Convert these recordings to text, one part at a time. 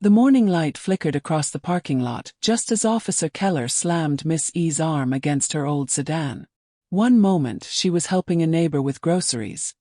The morning light flickered across the parking lot just as Officer Keller slammed Miss E's arm against her old sedan. One moment she was helping a neighbor with groceries.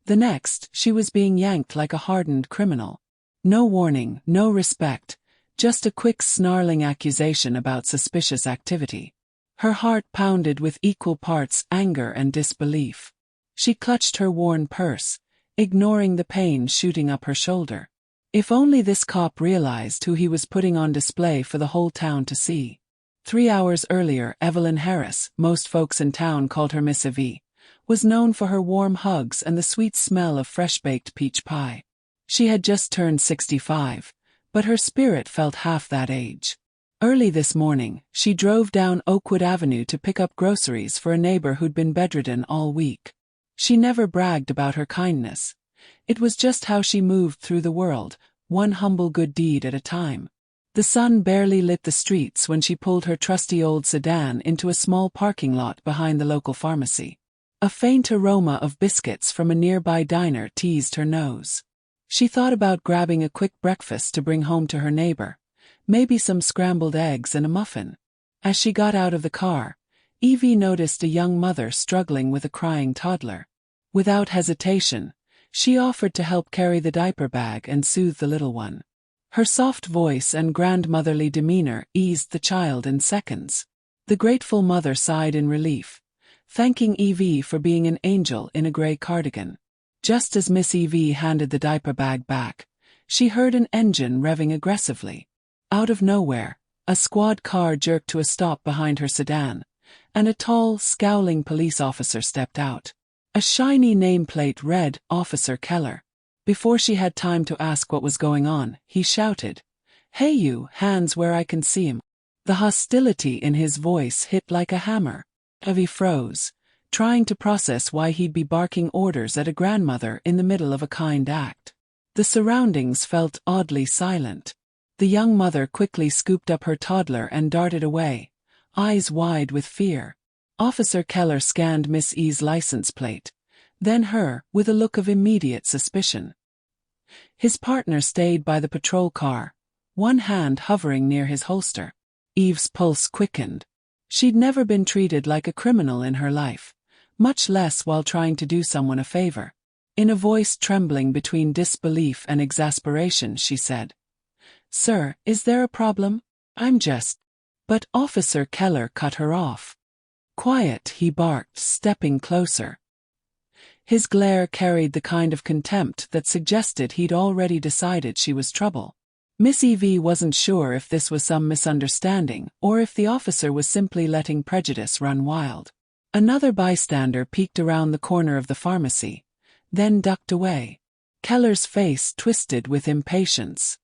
The next, she was being yanked like a hardened criminal. No warning, no respect, just a quick snarling accusation about suspicious activity. Her heart pounded with equal parts anger and disbelief. She clutched her worn purse, ignoring the pain shooting up her shoulder. If only this cop realized who he was putting on display for the whole town to see. 3 hours earlier, Evelyn Harris, most folks in town called her Miss Evie, was known for her warm hugs and the sweet smell of fresh-baked peach pie. She had just turned 65, but her spirit felt half that age. Early this morning, she drove down Oakwood Avenue to pick up groceries for a neighbor who'd been bedridden all week. She never bragged about her kindness. It was just how she moved through the world, one humble good deed at a time. The sun barely lit the streets when she pulled her trusty old sedan into a small parking lot behind the local pharmacy. A faint aroma of biscuits from a nearby diner teased her nose. She thought about grabbing a quick breakfast to bring home to her neighbor, maybe some scrambled eggs and a muffin. As she got out of the car, Evie noticed a young mother struggling with a crying toddler. Without hesitation, she offered to help carry the diaper bag and soothe the little one. Her soft voice and grandmotherly demeanor eased the child in seconds. The grateful mother sighed in relief, thanking Evie for being an angel in a gray cardigan. Just as Miss Evie handed the diaper bag back, she heard an engine revving aggressively. Out of nowhere, a squad car jerked to a stop behind her sedan, and a tall, scowling police officer stepped out. A shiny nameplate read, "Officer Keller." Before she had time to ask what was going on, he shouted, "Hey you, hands where I can see 'em." The hostility in his voice hit like a hammer. Evie froze, trying to process why he'd be barking orders at a grandmother in the middle of a kind act. The surroundings felt oddly silent. The young mother quickly scooped up her toddler and darted away, eyes wide with fear. Officer Keller scanned Miss E's license plate, then her, with a look of immediate suspicion. His partner stayed by the patrol car, one hand hovering near his holster. Eve's pulse quickened. She'd never been treated like a criminal in her life, much less while trying to do someone a favor. In a voice trembling between disbelief and exasperation, she said, "Sir, is there a problem? I'm just—" But Officer Keller cut her off. "Quiet," he barked, stepping closer. His glare carried the kind of contempt that suggested he'd already decided she was trouble. Miss Evie wasn't sure if this was some misunderstanding or if the officer was simply letting prejudice run wild. Another bystander peeked around the corner of the pharmacy, then ducked away. Keller's face twisted with impatience.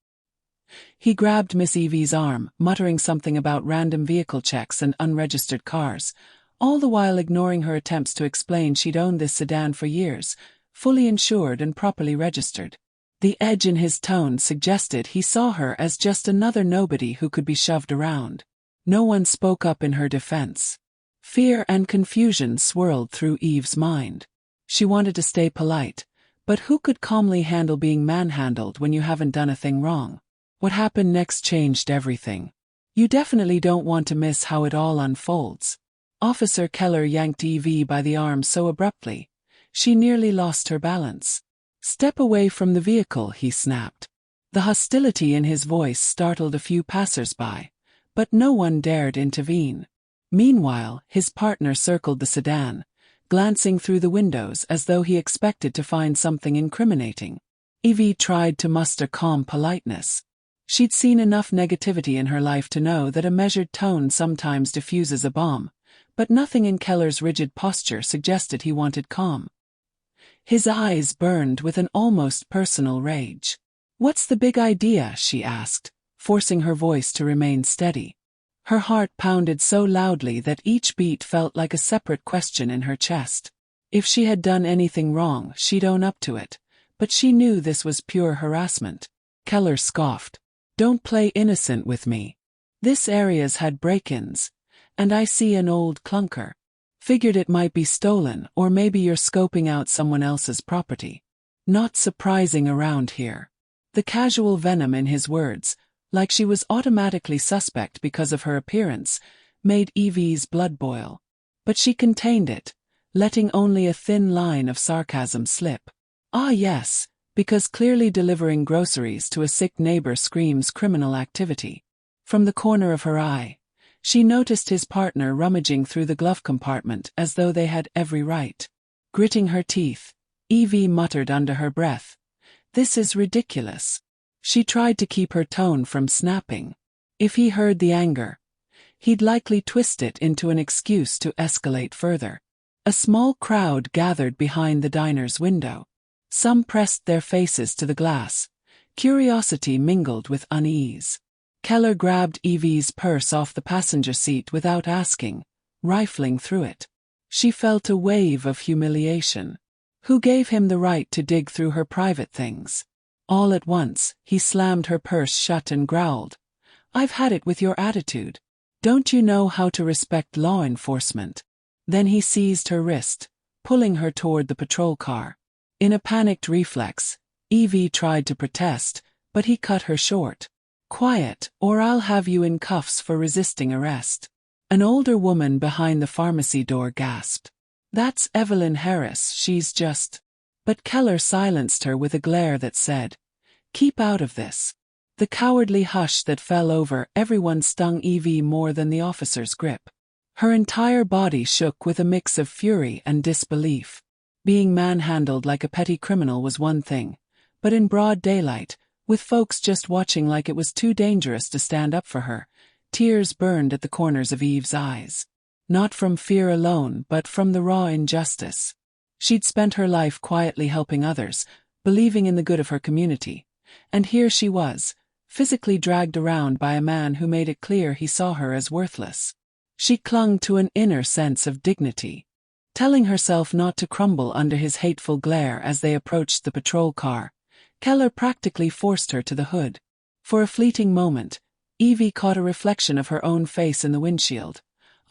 He grabbed Miss Evie's arm, muttering something about random vehicle checks and unregistered cars, all the while ignoring her attempts to explain she'd owned this sedan for years, fully insured and properly registered. The edge in his tone suggested he saw her as just another nobody who could be shoved around. No one spoke up in her defense. Fear and confusion swirled through Eve's mind. She wanted to stay polite, but who could calmly handle being manhandled when you haven't done a thing wrong? What happened next changed everything. You definitely don't want to miss how it all unfolds. Officer Keller yanked Evie by the arm so abruptly, she nearly lost her balance. "Step away from the vehicle," he snapped. The hostility in his voice startled a few passers-by, but no one dared intervene. Meanwhile, his partner circled the sedan, glancing through the windows as though he expected to find something incriminating. Evie tried to muster calm politeness. She'd seen enough negativity in her life to know that a measured tone sometimes diffuses a bomb, but nothing in Keller's rigid posture suggested he wanted calm. His eyes burned with an almost personal rage. "What's the big idea?" she asked, forcing her voice to remain steady. Her heart pounded so loudly that each beat felt like a separate question in her chest. If she had done anything wrong, she'd own up to it, but she knew this was pure harassment. Keller scoffed. "Don't play innocent with me. This area's had break-ins, and I see an old clunker. Figured it might be stolen, or maybe you're scoping out someone else's property. Not surprising around here." The casual venom in his words, like she was automatically suspect because of her appearance, made Evie's blood boil. But she contained it, letting only a thin line of sarcasm slip. Ah yes, because clearly delivering groceries to a sick neighbor screams criminal activity. From the corner of her eye, she noticed his partner rummaging through the glove compartment as though they had every right. Gritting her teeth, Evie muttered under her breath, "This is ridiculous." She tried to keep her tone from snapping. If he heard the anger, he'd likely twist it into an excuse to escalate further. A small crowd gathered behind the diner's window. Some pressed their faces to the glass, curiosity mingled with unease. Keller grabbed Evie's purse off the passenger seat without asking, rifling through it. She felt a wave of humiliation. Who gave him the right to dig through her private things? All at once, he slammed her purse shut and growled, "I've had it with your attitude. Don't you know how to respect law enforcement?" Then he seized her wrist, pulling her toward the patrol car. In a panicked reflex, Evie tried to protest, but he cut her short. "Quiet, or I'll have you in cuffs for resisting arrest." An older woman behind the pharmacy door gasped, "That's Evelyn Harris, she's just—" But Keller silenced her with a glare that said, "Keep out of this." The cowardly hush that fell over everyone stung Evie more than the officer's grip. Her entire body shook with a mix of fury and disbelief. Being manhandled like a petty criminal was one thing, but in broad daylight, with folks just watching like it was too dangerous to stand up for her, tears burned at the corners of Eve's eyes. Not from fear alone, but from the raw injustice. She'd spent her life quietly helping others, believing in the good of her community. And here she was, physically dragged around by a man who made it clear he saw her as worthless. She clung to an inner sense of dignity, telling herself not to crumble under his hateful glare. As they approached the patrol car, Keller practically forced her to the hood. For a fleeting moment, Evie caught a reflection of her own face in the windshield,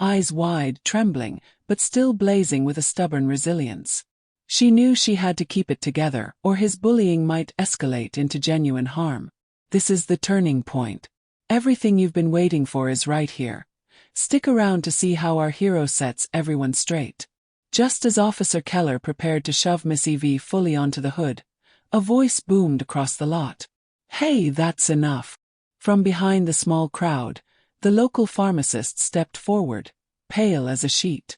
eyes wide, trembling, but still blazing with a stubborn resilience. She knew she had to keep it together, or his bullying might escalate into genuine harm. This is the turning point. Everything you've been waiting for is right here. Stick around to see how our hero sets everyone straight. Just as Officer Keller prepared to shove Miss Evie fully onto the hood, a voice boomed across the lot. "Hey, that's enough." From behind the small crowd, the local pharmacist stepped forward, pale as a sheet.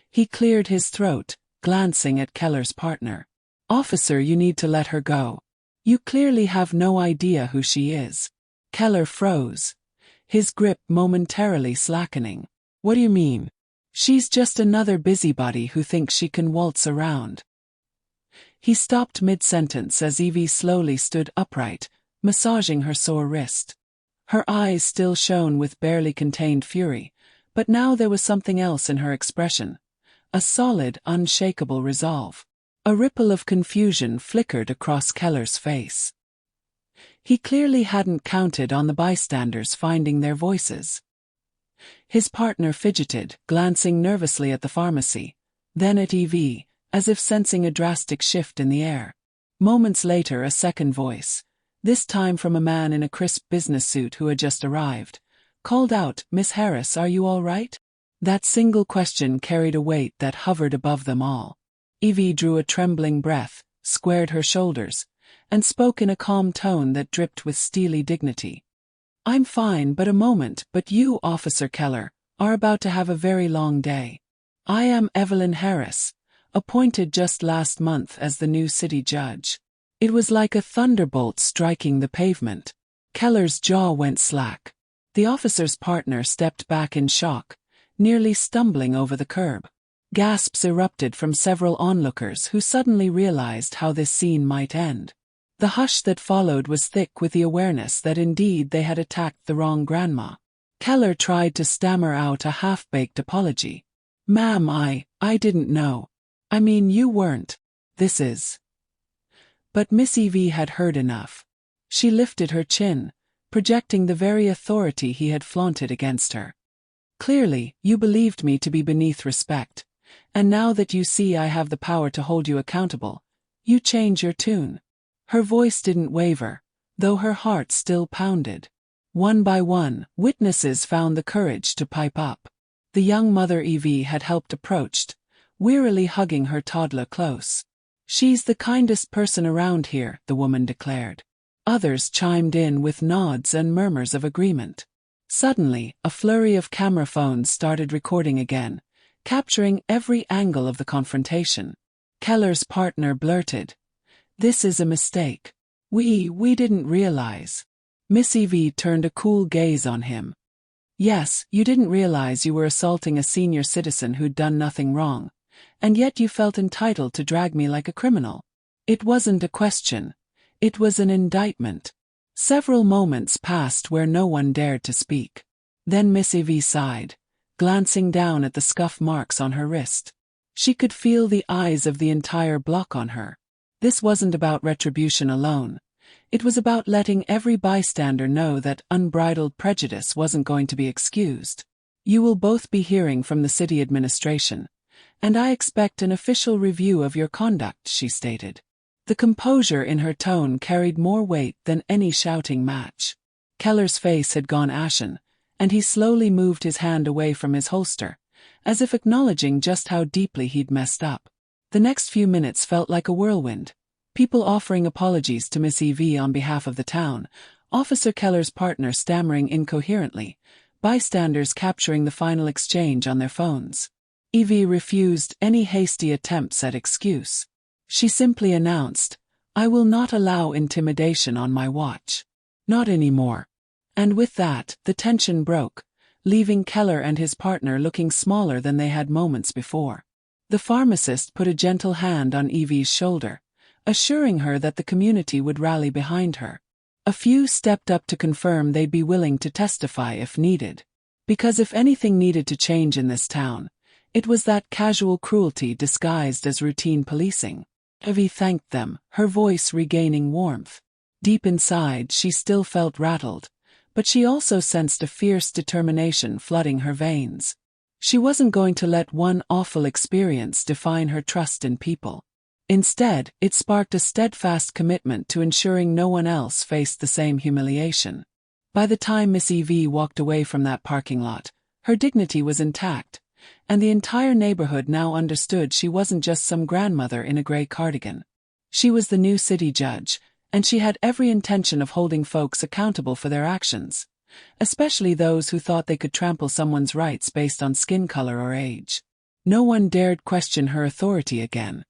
He cleared his throat, glancing at Keller's partner. "Officer, you need to let her go. You clearly have no idea who she is." Keller froze, his grip momentarily slackening. "What do you mean?" "She's just another busybody who thinks she can waltz around." He stopped mid-sentence as Evie slowly stood upright, massaging her sore wrist. Her eyes still shone with barely contained fury, but now there was something else in her expression. A solid, unshakable resolve. A ripple of confusion flickered across Keller's face. He clearly hadn't counted on the bystanders finding their voices. His partner fidgeted, glancing nervously at the pharmacy, then at Evie, as if sensing a drastic shift in the air. Moments later, a second voice, this time from a man in a crisp business suit who had just arrived, called out, "Miss Harris, are you all right?" That single question carried a weight that hovered above them all. Evie drew a trembling breath, squared her shoulders, and spoke in a calm tone that dripped with steely dignity. "I'm fine, but a moment, but you, Officer Keller, are about to have a very long day. I am Evelyn Harris, appointed just last month as the new city judge." It was like a thunderbolt striking the pavement. Keller's jaw went slack. The officer's partner stepped back in shock, nearly stumbling over the curb. Gasps erupted from several onlookers who suddenly realized how this scene might end. The hush that followed was thick with the awareness that indeed they had attacked the wrong grandma. Keller tried to stammer out a half-baked apology. "Ma'am, I didn't know. I mean, you weren't. This is—" But Miss Evie had heard enough. She lifted her chin, projecting the very authority he had flaunted against her. "Clearly, you believed me to be beneath respect, and now that you see I have the power to hold you accountable, you change your tune." Her voice didn't waver, though her heart still pounded. One by one, witnesses found the courage to pipe up. The young mother Evie had helped approached, wearily hugging her toddler close. "She's the kindest person around here," the woman declared. Others chimed in with nods and murmurs of agreement. Suddenly, a flurry of camera phones started recording again, capturing every angle of the confrontation. Keller's partner blurted, "This is a mistake. We didn't realize." Miss Evie turned a cool gaze on him. "Yes, you didn't realize you were assaulting a senior citizen who'd done nothing wrong, and yet you felt entitled to drag me like a criminal. It wasn't a question. It was an indictment." Several moments passed where no one dared to speak. Then Miss Evie sighed, glancing down at the scuff marks on her wrist. She could feel the eyes of the entire block on her. This wasn't about retribution alone. It was about letting every bystander know that unbridled prejudice wasn't going to be excused. "You will both be hearing from the city administration, and I expect an official review of your conduct," she stated. The composure in her tone carried more weight than any shouting match. Keller's face had gone ashen, and he slowly moved his hand away from his holster, as if acknowledging just how deeply he'd messed up. The next few minutes felt like a whirlwind. People offering apologies to Miss Evie on behalf of the town, Officer Keller's partner stammering incoherently, bystanders capturing the final exchange on their phones. Evie refused any hasty attempts at excuse. She simply announced, "I will not allow intimidation on my watch. Not anymore." And with that, the tension broke, leaving Keller and his partner looking smaller than they had moments before. The pharmacist put a gentle hand on Evie's shoulder, assuring her that the community would rally behind her. A few stepped up to confirm they'd be willing to testify if needed. Because if anything needed to change in this town, it was that casual cruelty disguised as routine policing. Evie thanked them, her voice regaining warmth. Deep inside, she still felt rattled, but she also sensed a fierce determination flooding her veins. She wasn't going to let one awful experience define her trust in people. Instead, it sparked a steadfast commitment to ensuring no one else faced the same humiliation. By the time Miss Evie walked away from that parking lot, her dignity was intact, and the entire neighborhood now understood she wasn't just some grandmother in a gray cardigan. She was the new city judge, and she had every intention of holding folks accountable for their actions, especially those who thought they could trample someone's rights based on skin color or age. No one dared question her authority again.